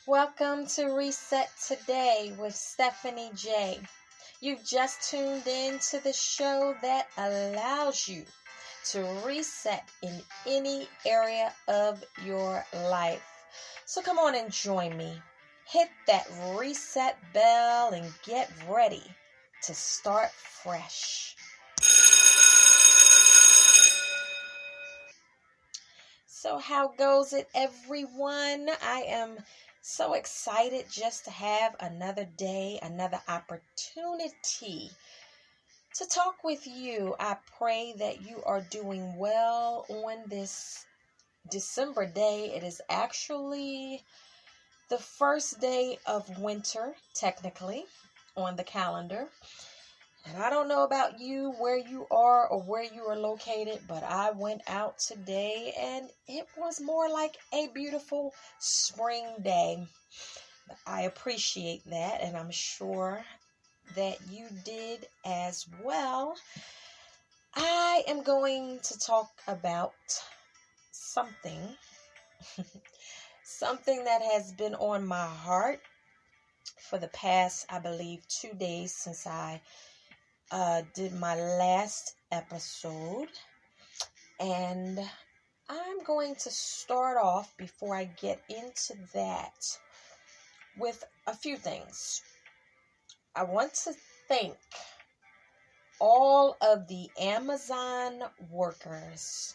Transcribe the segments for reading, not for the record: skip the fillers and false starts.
Welcome to Reset Today with Stephanie J. You've just tuned in to the show that allows you to reset in any area of your life. So come on and join me. Hit that reset bell and get ready to start fresh. So how goes it, everyone? I am so excited just to have another day, another opportunity to talk with you. I pray that you are doing well on this December day. It is actually the first day of winter, technically, on the calendar. And I don't know about you, where you are or where you are located, but I went out today and it was more like a beautiful spring day. I appreciate that, and I'm sure that you did as well. I am going to talk about something that has been on my heart for the past, I believe, 2 days since I did my last episode, and I'm going to start off before I get into that with a few things. I want to thank all of the Amazon workers,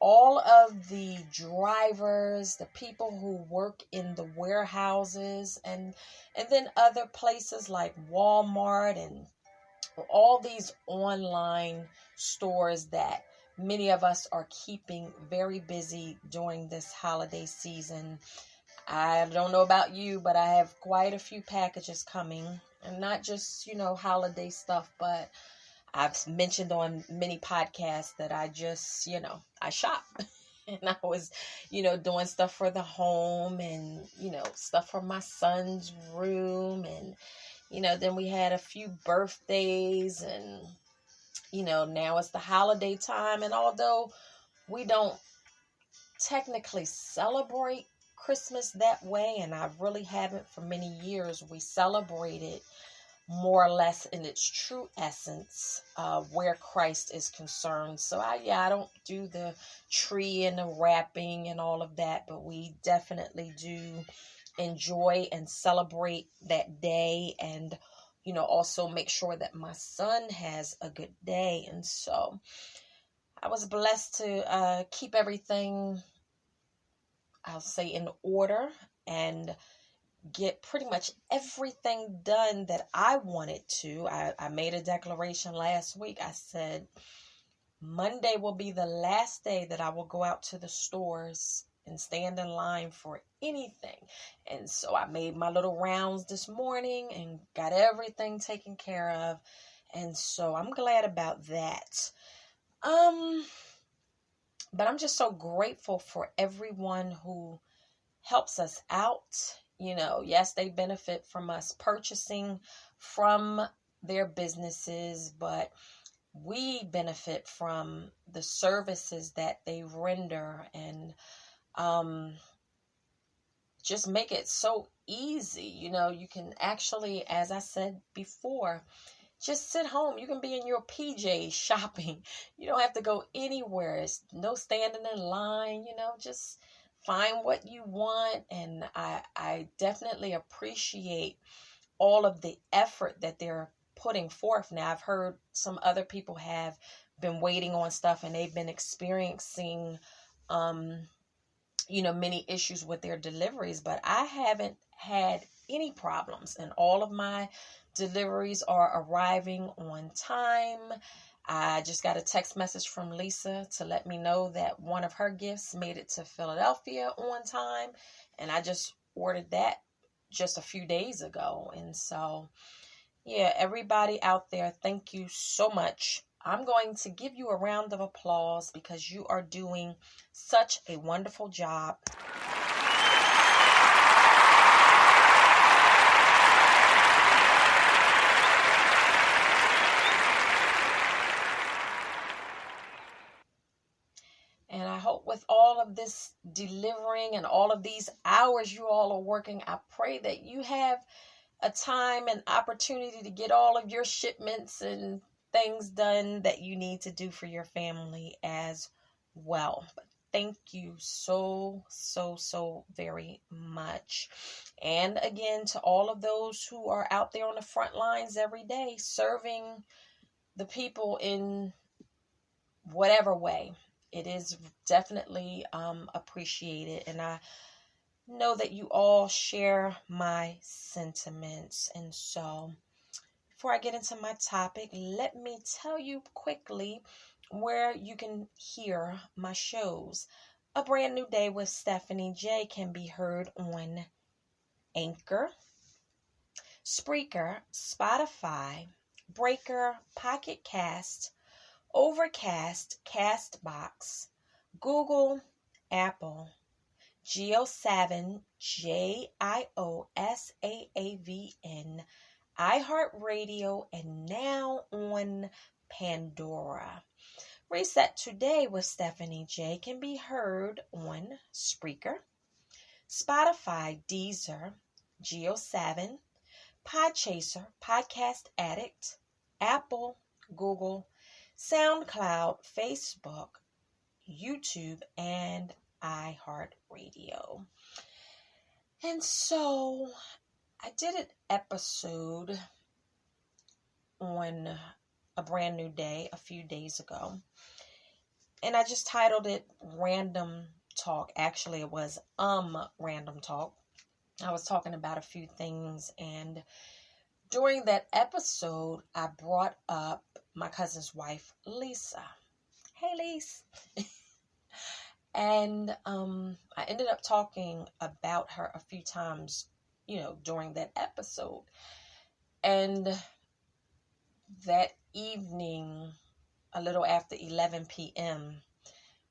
all of the drivers, the people who work in the warehouses, and then other places like Walmart and all these online stores that many of us are keeping very busy during this holiday season. I don't know about you, but I have quite a few packages coming, and not just, holiday stuff, but I've mentioned on many podcasts that I just, I shop. And I was, doing stuff for the home and, stuff for my son's room. And, then we had a few birthdays and, now it's the holiday time. And although we don't technically celebrate Christmas that way, and I really haven't for many years, we celebrated more or less in its true essence, where Christ is concerned. So I don't do the tree and the wrapping and all of that, but we definitely do enjoy and celebrate that day, and also make sure that my son has a good day. And so I was blessed to keep everything, I'll say, in order and get pretty much everything done that I wanted to. I made a declaration last week. I said Monday will be the last day that I will go out to the stores and stand in line for anything. And so I made my little rounds this morning and got everything taken care of. And so I'm glad about that. But I'm just so grateful for everyone who helps us out. Yes, they benefit from us purchasing from their businesses, but we benefit from the services that they render, and just make it so easy. You can actually, as I said before, just sit home. You can be in your PJs shopping. You don't have to go anywhere. It's no standing in line, just find what you want. And I definitely appreciate all of the effort that they're putting forth. Now, I've heard some other people have been waiting on stuff and they've been experiencing, many issues with their deliveries, but I haven't had any problems, and all of my deliveries are arriving on time. I just got a text message from Lisa to let me know that one of her gifts made it to Philadelphia on time, and I just ordered that just a few days ago. And so, everybody out there, thank you so much. I'm going to give you a round of applause because you are doing such a wonderful job. And I hope with all all of this delivering and all of these hours you all are working, I pray that you have a time and opportunity to get all of your shipments and things done that you need to do for your family as well. But thank you so very much. And again, to all of those who are out there on the front lines every day, serving the people in whatever way, it is definitely appreciated. And I know that you all share my sentiments. And so before I get into my topic, let me tell you quickly where you can hear my shows. A Brand New Day with Stephanie J can be heard on Anchor, Spreaker, Spotify, Breaker, Pocket Cast, Overcast, Castbox, Google, Apple, Geo7, JIOSAAVN, iHeartRadio, and now on Pandora. Reset Today with Stephanie J can be heard on Spreaker, Spotify, Deezer, Geo7, Podchaser, Podcast Addict, Apple, Google, SoundCloud, Facebook, YouTube, and iHeartRadio. And so I did an episode on A Brand New Day a few days ago, and I just titled it Random Talk. Actually, it was Random Talk. I was talking about a few things, and during that episode, I brought up my cousin's wife, Lisa. Hey, Lisa. And I ended up talking about her a few times, during that episode. And that evening, a little after 11 p.m.,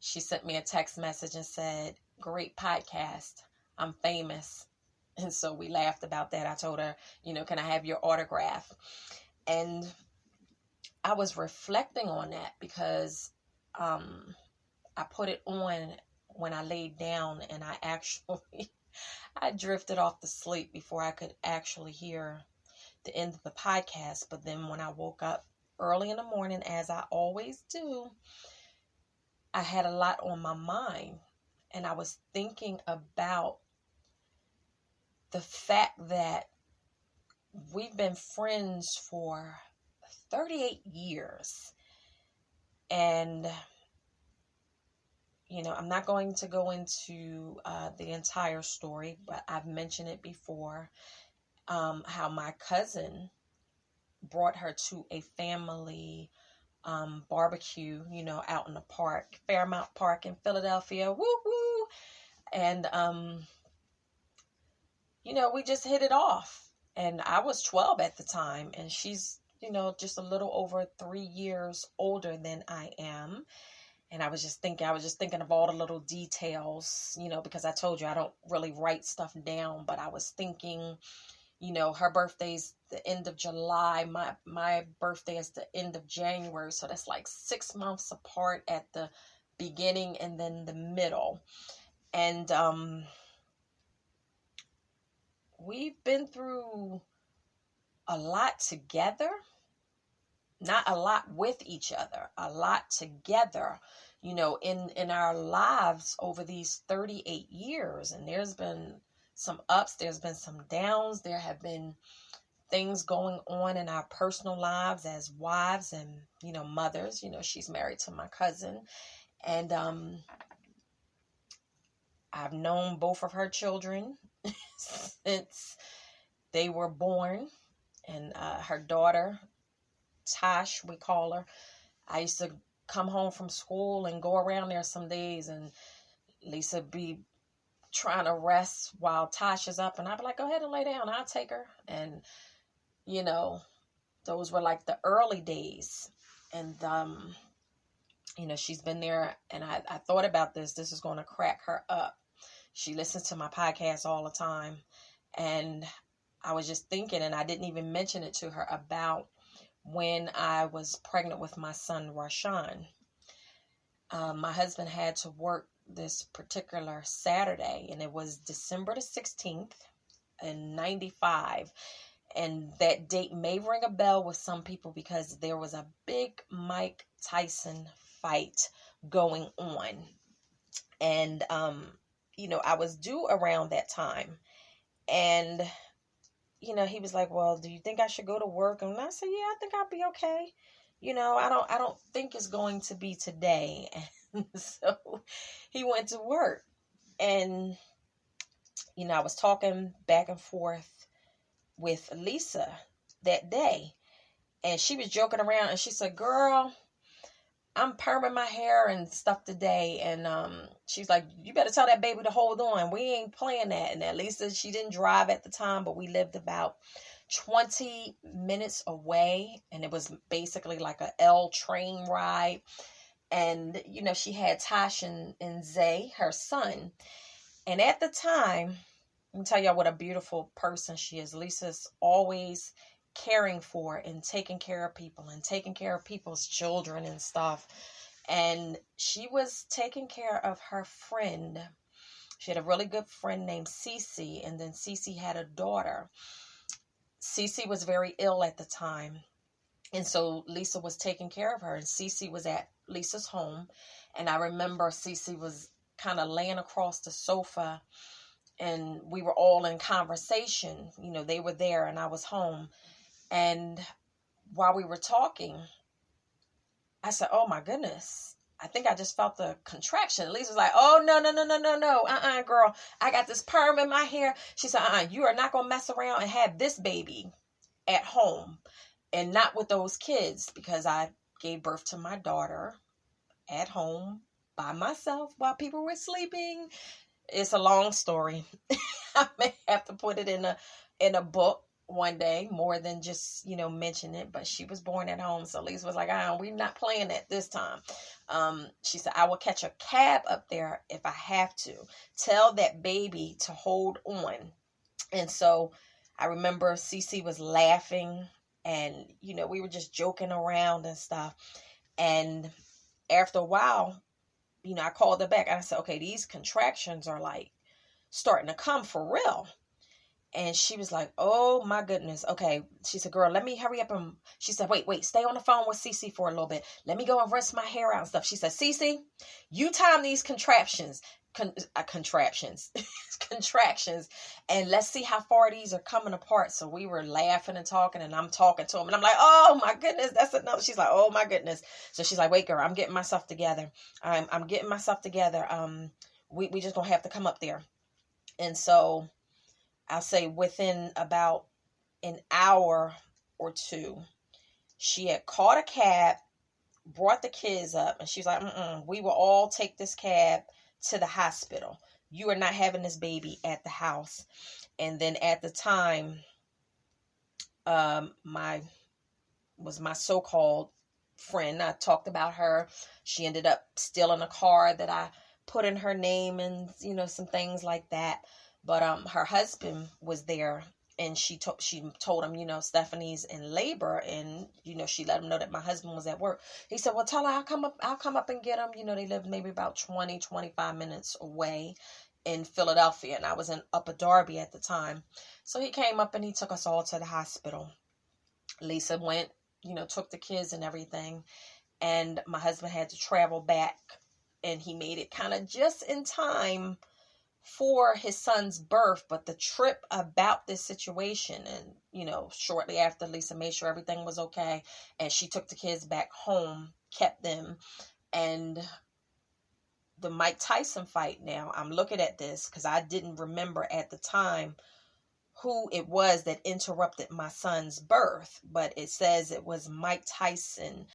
she sent me a text message and said, "Great podcast. I'm famous." And so we laughed about that. I told her, "Can I have your autograph?" And I was reflecting on that because I put it on when I laid down, and I drifted off to sleep before I could actually hear the end of the podcast. But then when I woke up early in the morning, as I always do, I had a lot on my mind, and I was thinking about the fact that we've been friends for 38 years. And I'm not going to go into the entire story, but I've mentioned it before, how my cousin brought her to a family barbecue, out in the park, Fairmount Park in Philadelphia. Woo woo! And, we just hit it off. And I was 12 at the time, and she's, just a little over 3 years older than I am. And I was just thinking of all the little details, because I told you I don't really write stuff down, but I was thinking, her birthday's the end of July. My birthday is the end of January. So that's like 6 months apart at the beginning and then the middle. And we've been through a lot together. Not a lot with each other, a lot together, in our lives over these 38 years. And there's been some ups, there's been some downs. There have been things going on in our personal lives as wives and, mothers. She's married to my cousin. And I've known both of her children since they were born. And her daughter, Tosh, we call her. I used to come home from school and go around there some days, and Lisa be trying to rest while Tosh is up, and I'd be like, "Go ahead and lay down, I'll take her." And those were like the early days. And she's been there, and I thought about this is going to crack her up. She listens to my podcast all the time, and I was just thinking, and I didn't even mention it to her, about when I was pregnant with my son, Rashawn. My husband had to work this particular Saturday, and it was December the 16th in 95. And that date may ring a bell with some people because there was a big Mike Tyson fight going on. And, I was due around that time. And, he was like, well, do you think I should go to work? And I said, yeah, I think I'll be okay. I don't think it's going to be today. And so he went to work. And, I was talking back and forth with Lisa that day, and she was joking around, and she said, girl, I'm perming my hair and stuff today. And she's like, you better tell that baby to hold on. We ain't playing that. And at Lisa, she didn't drive at the time, but we lived about 20 minutes away, and it was basically like a L train ride. And, she had Tosh and Zay, her son. And at the time, let me tell y'all what a beautiful person she is. Lisa's always caring for and taking care of people and taking care of people's children and stuff. And she was taking care of her friend. She had a really good friend named Cece, and then Cece had a daughter. Cece was very ill at the time, and so Lisa was taking care of her, and Cece was at Lisa's home. And I remember Cece was kind of laying across the sofa, and we were all in conversation. They were there and I was home. And while we were talking, I said, oh my goodness, I think I just felt the contraction. Lisa's like, oh, no. Girl, I got this perm in my hair. She said, you are not going to mess around and have this baby at home and not with those kids, because I gave birth to my daughter at home by myself while people were sleeping. It's a long story. I may have to put it in a book one day, more than just, mention it. But she was born at home. So Lisa was like, we're not playing it this time. She said, I will catch a cab up there if I have to. Tell that baby to hold on. And so I remember Cece was laughing, and, we were just joking around and stuff. And after a while, I called her back and I said, okay, these contractions are like starting to come for real. And she was like, oh my goodness. Okay. She said, girl, let me hurry up. And she said, wait, stay on the phone with Cece for a little bit. Let me go and rinse my hair out and stuff. She said, Cece, you time these contractions, and let's see how far these are coming apart. So we were laughing and talking, and I'm talking to him, and I'm like, oh my goodness, that's another. She's like, oh my goodness. So she's like, wait, girl, I'm getting myself together. I'm getting myself together. We just gonna have to come up there. And so I'll say within about an hour or two, she had caught a cab, brought the kids up, and she's like, we will all take this cab to the hospital. You are not having this baby at the house. And then at the time, my so-called friend, I talked about her. She ended up stealing a car that I put in her name and, some things like that. But her husband was there, and she told him, Stephanie's in labor, and, she let him know that my husband was at work. He said, well, tell her I'll come up and get him. They lived maybe about 25 minutes away in Philadelphia, and I was in Upper Darby at the time. So he came up and he took us all to the hospital. Lisa went, took the kids and everything, and my husband had to travel back, and he made it kind of just in time for his son's birth. But the trip about this situation, and shortly after, Lisa made sure everything was okay, and she took the kids back home, kept them. And the Mike Tyson fight, now I'm looking at this because I didn't remember at the time who it was that interrupted my son's birth, but it says it was Mike Tyson